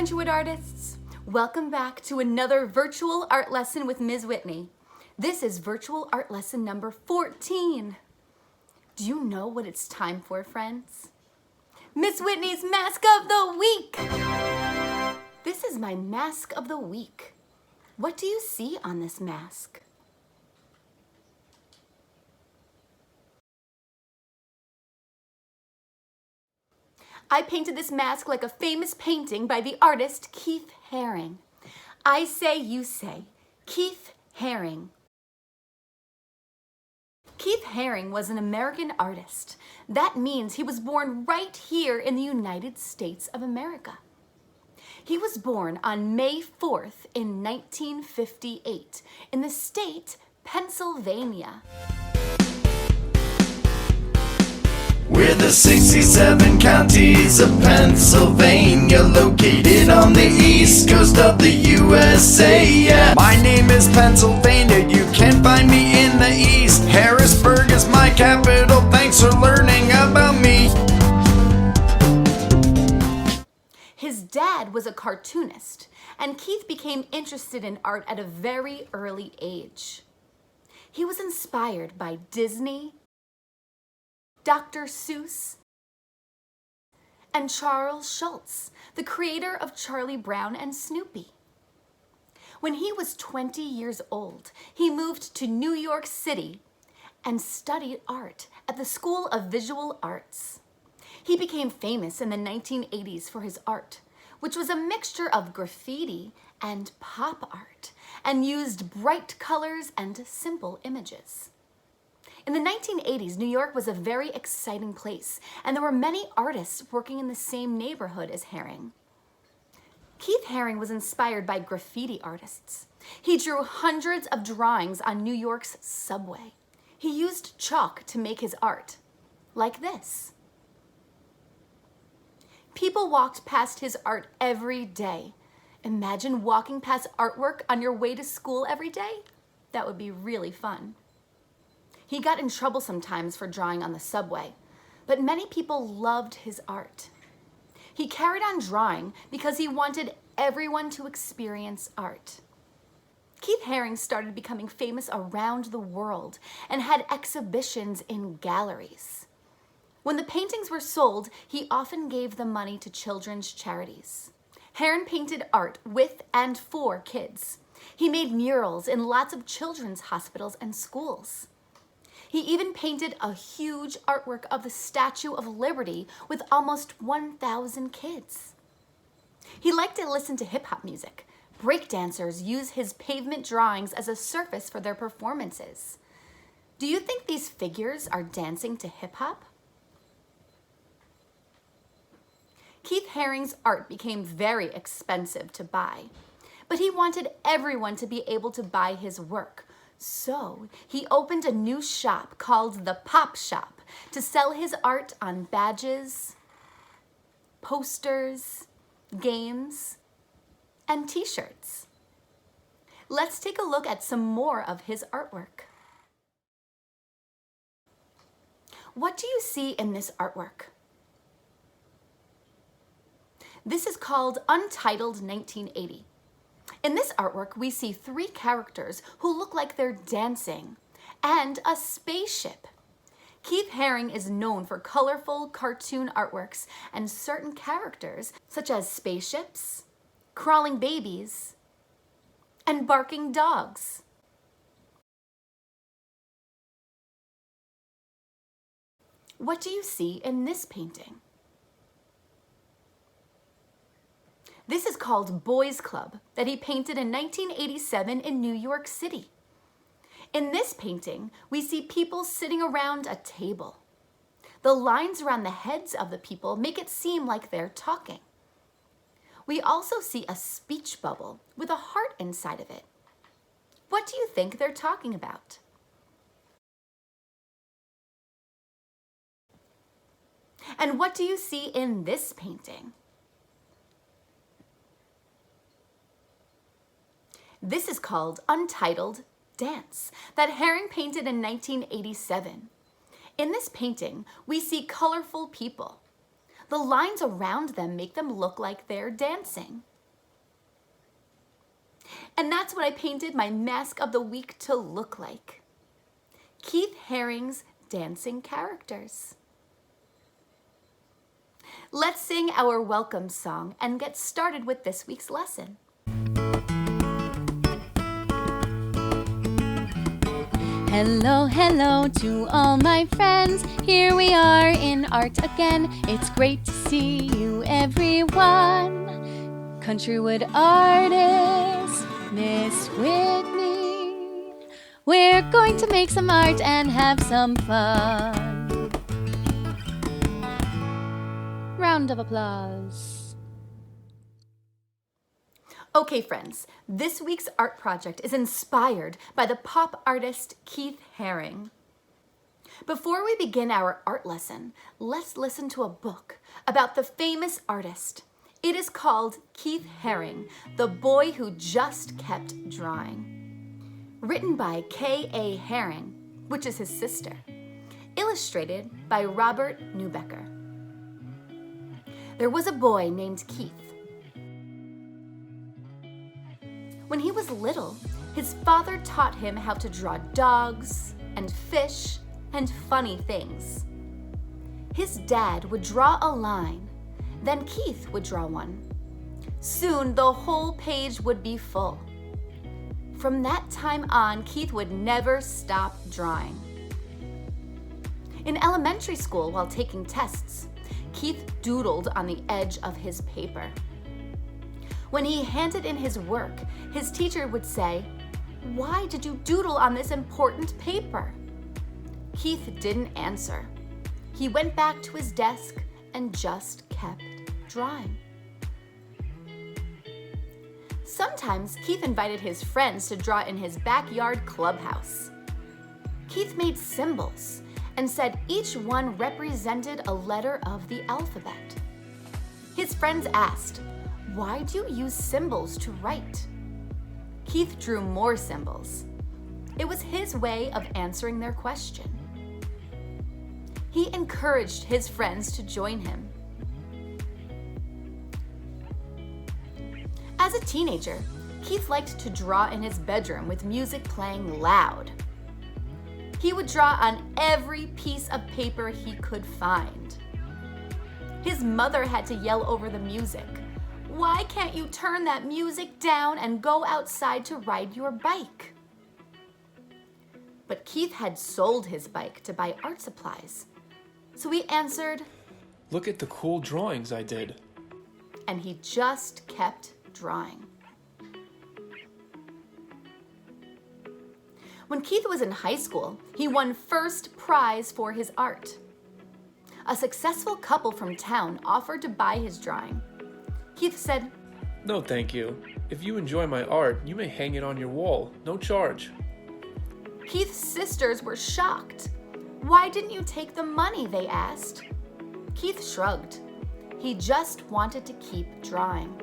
undergraduate artists. Welcome back to another virtual art lesson with Ms. Whitney. This is virtual art lesson number 14. Do you know what it's time for, friends? Ms. Whitney's Mask of the Week. This is my Mask of the Week. What do you see on this mask? I painted this mask like a famous painting by the artist Keith Haring. I say, you say, Keith Haring. Keith Haring was an American artist. That means he was born right here in the United States of America. He was born on May 4th in 1958 in the state Pennsylvania. We're the 67 counties of Pennsylvania, located on the east coast of the USA. Yeah. My name is Pennsylvania, you can find me in the east. Harrisburg is my capital, thanks for learning about me. His dad was a cartoonist, and Keith became interested in art at a very early age. He was inspired by Disney, Dr. Seuss, and Charles Schulz, the creator of Charlie Brown and Snoopy. When he was 20 years old, he moved to New York City and studied art at the School of Visual Arts. He became famous in the 1980s for his art, which was a mixture of graffiti and pop art, and used bright colors and simple images. In the 1980s, New York was a very exciting place, and there were many artists working in the same neighborhood as Haring. Keith Haring was inspired by graffiti artists. He drew hundreds of drawings on New York's subway. He used chalk to make his art, like this. People walked past his art every day. Imagine walking past artwork on your way to school every day? That would be really fun. He got in trouble sometimes for drawing on the subway, but many people loved his art. He carried on drawing because he wanted everyone to experience art. Keith Haring started becoming famous around the world and had exhibitions in galleries. When the paintings were sold, he often gave the money to children's charities. Haring painted art with and for kids. He made murals in lots of children's hospitals and schools. He even painted a huge artwork of the Statue of Liberty with almost 1,000 kids. He liked to listen to hip-hop music. Breakdancers use his pavement drawings as a surface for their performances. Do you think these figures are dancing to hip-hop? Keith Haring's art became very expensive to buy, but he wanted everyone to be able to buy his work. So he opened a new shop called the Pop Shop to sell his art on badges, posters, games, and t-shirts. Let's take a look at some more of his artwork. What do you see in this artwork? This is called Untitled 1980. In this artwork, we see three characters who look like they're dancing and a spaceship. Keith Haring is known for colorful cartoon artworks and certain characters such as spaceships, crawling babies, and barking dogs. What do you see in this painting? This is called Boys Club that he painted in 1987 in New York City. In this painting, we see people sitting around a table. The lines around the heads of the people make it seem like they're talking. We also see a speech bubble with a heart inside of it. What do you think they're talking about? And what do you see in this painting? This is called Untitled Dance that Haring painted in 1987. In this painting, we see colorful people. The lines around them make them look like they're dancing. And that's what I painted my mask of the week to look like. Keith Haring's dancing characters. Let's sing our welcome song and get started with this week's lesson. Hello, hello to all my friends. Here we are in art again. It's great to see you, everyone. Countrywood artist, Miss Whitney. We're going to make some art and have some fun. Round of applause. Okay, friends, this week's art project is inspired by the pop artist Keith Haring. Before we begin our art lesson, let's listen to a book about the famous artist. It is called Keith Haring, the Boy Who Just Kept Drawing. Written by K.A. Haring, which is his sister. Illustrated by Robert Newbecker. There was a boy named Keith. When he was little, his father taught him how to draw dogs and fish and funny things. His dad would draw a line, then Keith would draw one. Soon the whole page would be full. From that time on, Keith would never stop drawing. In elementary school, while taking tests, Keith doodled on the edge of his paper. When he handed in his work, his teacher would say, "Why did you doodle on this important paper?" Keith didn't answer. He went back to his desk and just kept drawing. Sometimes Keith invited his friends to draw in his backyard clubhouse. Keith made symbols and said each one represented a letter of the alphabet. His friends asked, "Why do you use symbols to write?" Keith drew more symbols. It was his way of answering their question. He encouraged his friends to join him. As a teenager, Keith liked to draw in his bedroom with music playing loud. He would draw on every piece of paper he could find. His mother had to yell over the music, "Why can't you turn that music down and go outside to ride your bike?" But Keith had sold his bike to buy art supplies. So he answered, "Look at the cool drawings I did." And he just kept drawing. When Keith was in high school, he won first prize for his art. A successful couple from town offered to buy his drawing. Keith said, "No, thank you. If you enjoy my art, you may hang it on your wall, no charge." Keith's sisters were shocked. "Why didn't you take the money?" they asked. Keith shrugged. He just wanted to keep drawing.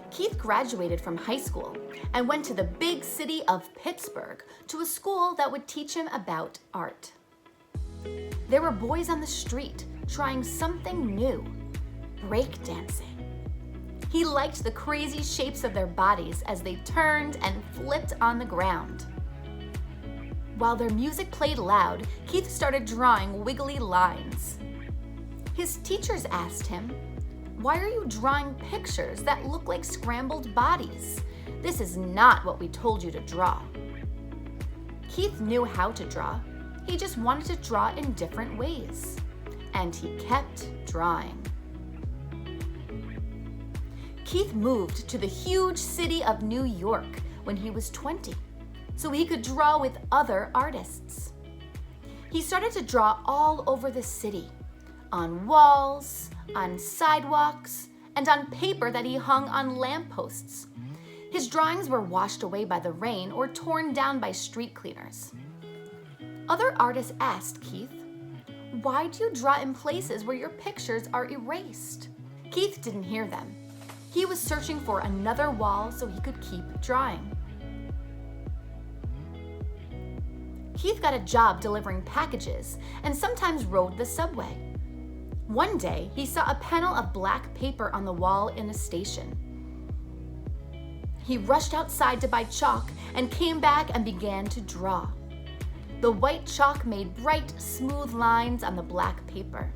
Keith graduated from high school and went to the big city of Pittsburgh to a school that would teach him about art. There were boys on the street trying something new, breakdancing. He liked the crazy shapes of their bodies as they turned and flipped on the ground. While their music played loud, Keith started drawing wiggly lines. His teachers asked him, "Why are you drawing pictures that look like scrambled bodies? This is not what we told you to draw." Keith knew how to draw. He just wanted to draw in different ways. And he kept drawing. Keith moved to the huge city of New York when he was 20, so he could draw with other artists. He started to draw all over the city, on walls, on sidewalks, and on paper that he hung on lampposts. His drawings were washed away by the rain or torn down by street cleaners. Other artists asked Keith, "Why do you draw in places where your pictures are erased?" Keith didn't hear them. He was searching for another wall so he could keep drawing. Keith got a job delivering packages and sometimes rode the subway. One day, he saw a panel of black paper on the wall in a station. He rushed outside to buy chalk and came back and began to draw. The white chalk made bright, smooth lines on the black paper.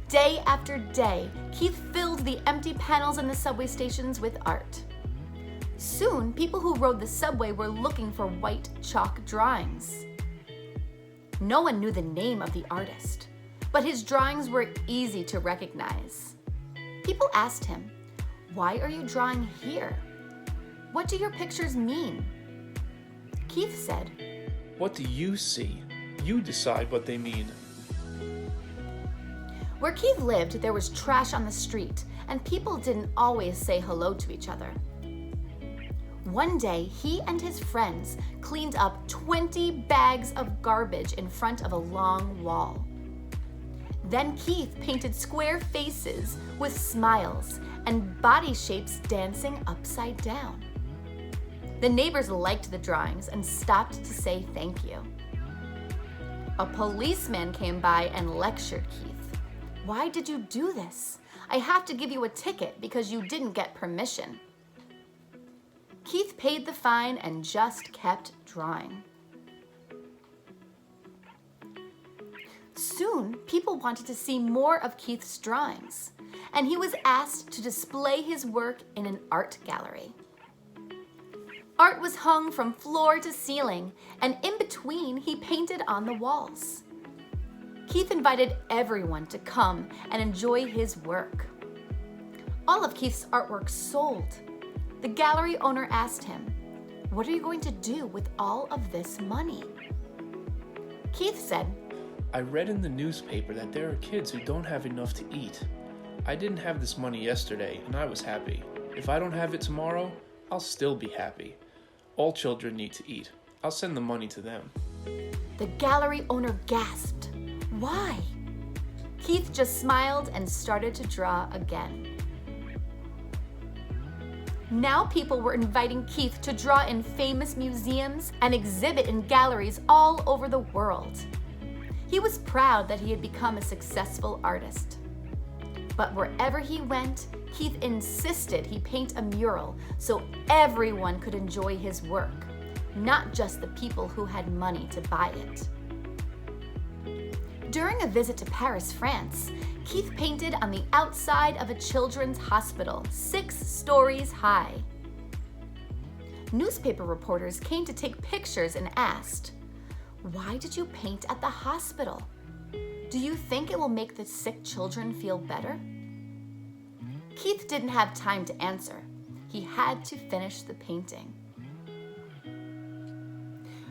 Day after day, Keith filled the empty panels in the subway stations with art. Soon, people who rode the subway were looking for white chalk drawings. No one knew the name of the artist, but his drawings were easy to recognize. People asked him, "Why are you drawing here? What do your pictures mean?" Keith said, What do you see? You decide what they mean. Where Keith lived, there was trash on the street, and people didn't always say hello to each other. One day, he and his friends cleaned up 20 bags of garbage in front of a long wall. Then Keith painted square faces with smiles and body shapes dancing upside down. The neighbors liked the drawings and stopped to say thank you. A policeman came by and lectured Keith. "Why did you do this? I have to give you a ticket because you didn't get permission." Keith paid the fine and just kept drawing. Soon, people wanted to see more of Keith's drawings, and he was asked to display his work in an art gallery. Art was hung from floor to ceiling, and in between, he painted on the walls. Keith invited everyone to come and enjoy his work. All of Keith's artwork sold. The gallery owner asked him, "What are you going to do with all of this money?" Keith said, I read in the newspaper that there are kids who don't have enough to eat. I didn't have this money yesterday, and I was happy. If I don't have it tomorrow, I'll still be happy. All children need to eat. I'll send the money to them. The gallery owner gasped. "Why?" Keith just smiled and started to draw again. Now people were inviting Keith to draw in famous museums and exhibit in galleries all over the world. He was proud that he had become a successful artist. But wherever he went, Keith insisted he paint a mural so everyone could enjoy his work, not just the people who had money to buy it. During a visit to Paris, France, Keith painted on the outside of a children's hospital, 6 stories high. Newspaper reporters came to take pictures and asked, "Why did you paint at the hospital? Do you think it will make the sick children feel better?" Keith didn't have time to answer. He had to finish the painting.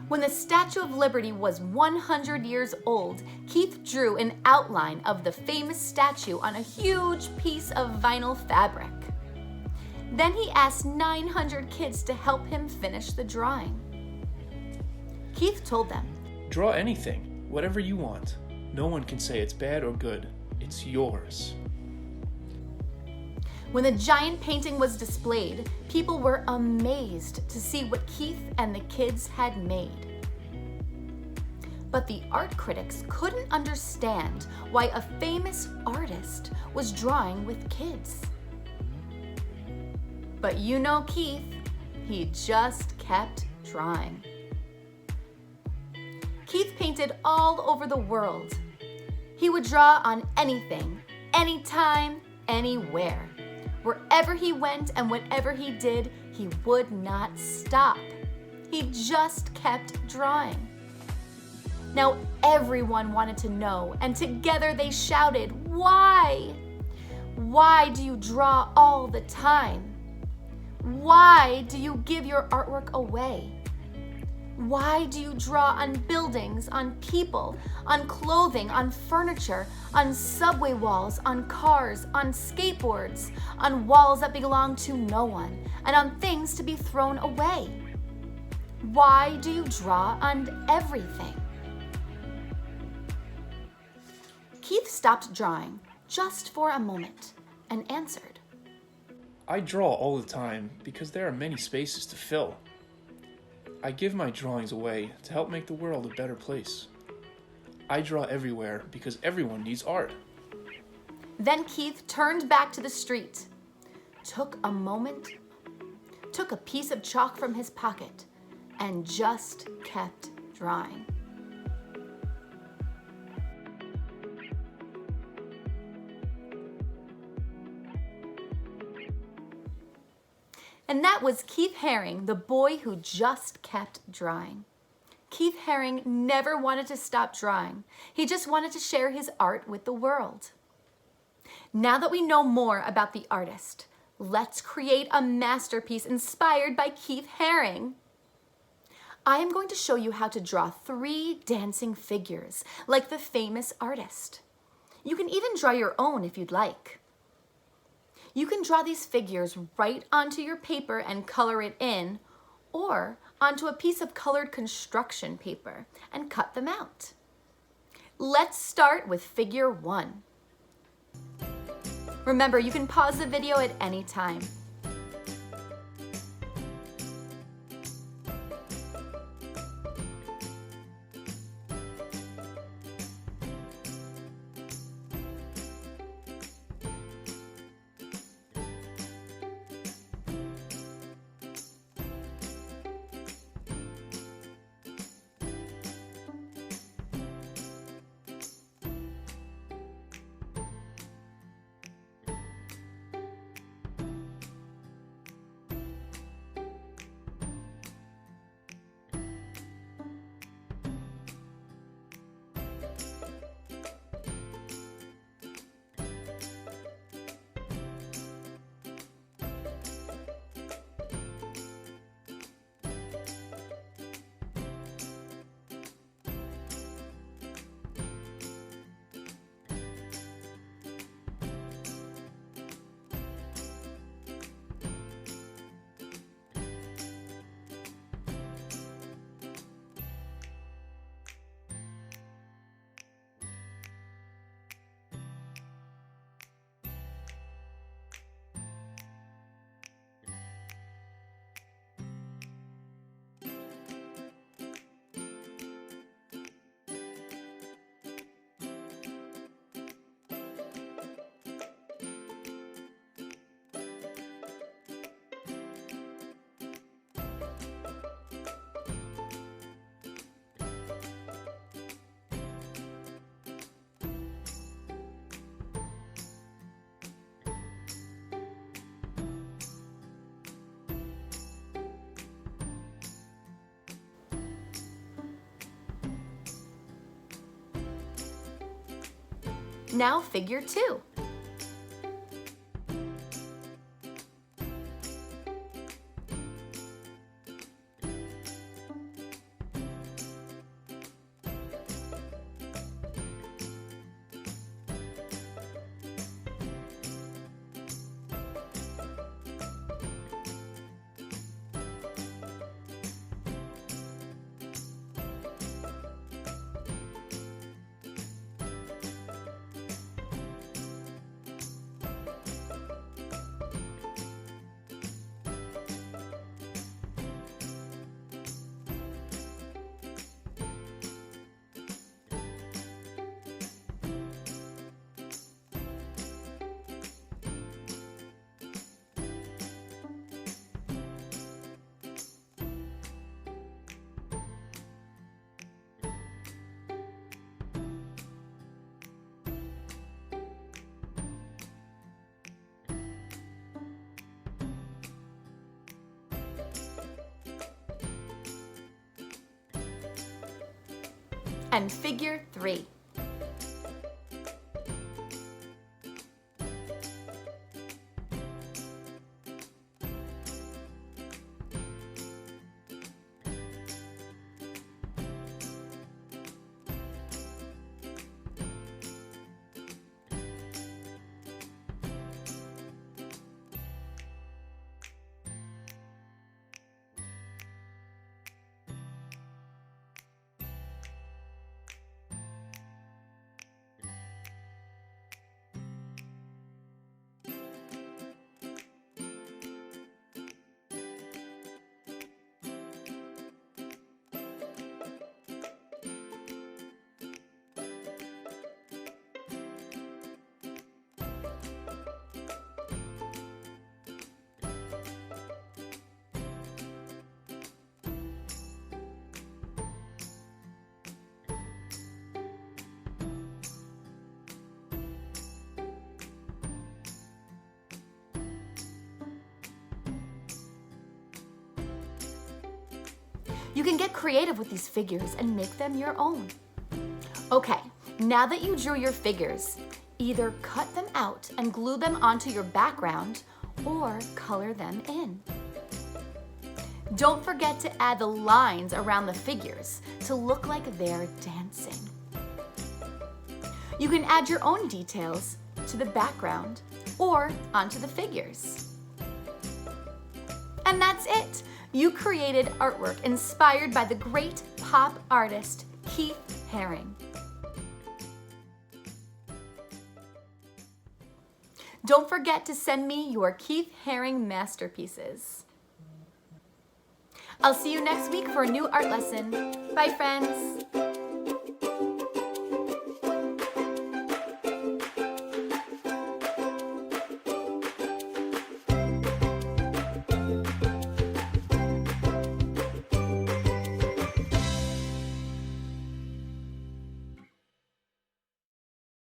When the Statue of Liberty was 100 years old, Keith drew an outline of the famous statue on a huge piece of vinyl fabric. Then he asked 900 kids to help him finish the drawing. Keith told them, Draw anything, whatever you want. No one can say it's bad or good. It's yours. When the giant painting was displayed, people were amazed to see what Keith and the kids had made. But the art critics couldn't understand why a famous artist was drawing with kids. But you know Keith, he just kept drawing. Keith painted all over the world. He would draw on anything, anytime, anywhere. Wherever he went and whatever he did, he would not stop. He just kept drawing. Now everyone wanted to know, and together they shouted, "Why? Why do you draw all the time? Why do you give your artwork away? Why do you draw on buildings, on people, on clothing, on furniture, on subway walls, on cars, on skateboards, on walls that belong to no one, and on things to be thrown away? Why do you draw on everything?" Keith stopped drawing just for a moment and answered, I draw all the time because there are many spaces to fill. I give my drawings away to help make the world a better place. I draw everywhere because everyone needs art. Then Keith turned back to the street, took a moment, took a piece of chalk from his pocket and just kept drawing. And that was Keith Haring, the boy who just kept drawing. Keith Haring never wanted to stop drawing. He just wanted to share his art with the world. Now that we know more about the artist, let's create a masterpiece inspired by Keith Haring. I am going to show you how to draw 3 dancing figures like the famous artist. You can even draw your own if you'd like. You can draw these figures right onto your paper and color it in, or onto a piece of colored construction paper and cut them out. Let's start with figure 1. Remember, you can pause the video at any time. Now figure 2. And figure 3. You can get creative with these figures and make them your own. Okay, now that you drew your figures, either cut them out and glue them onto your background or color them in. Don't forget to add the lines around the figures to look like they're dancing. You can add your own details to the background or onto the figures. And that's it! You created artwork inspired by the great pop artist Keith Haring. Don't forget to send me your Keith Haring masterpieces. I'll see you next week for a new art lesson. Bye, friends.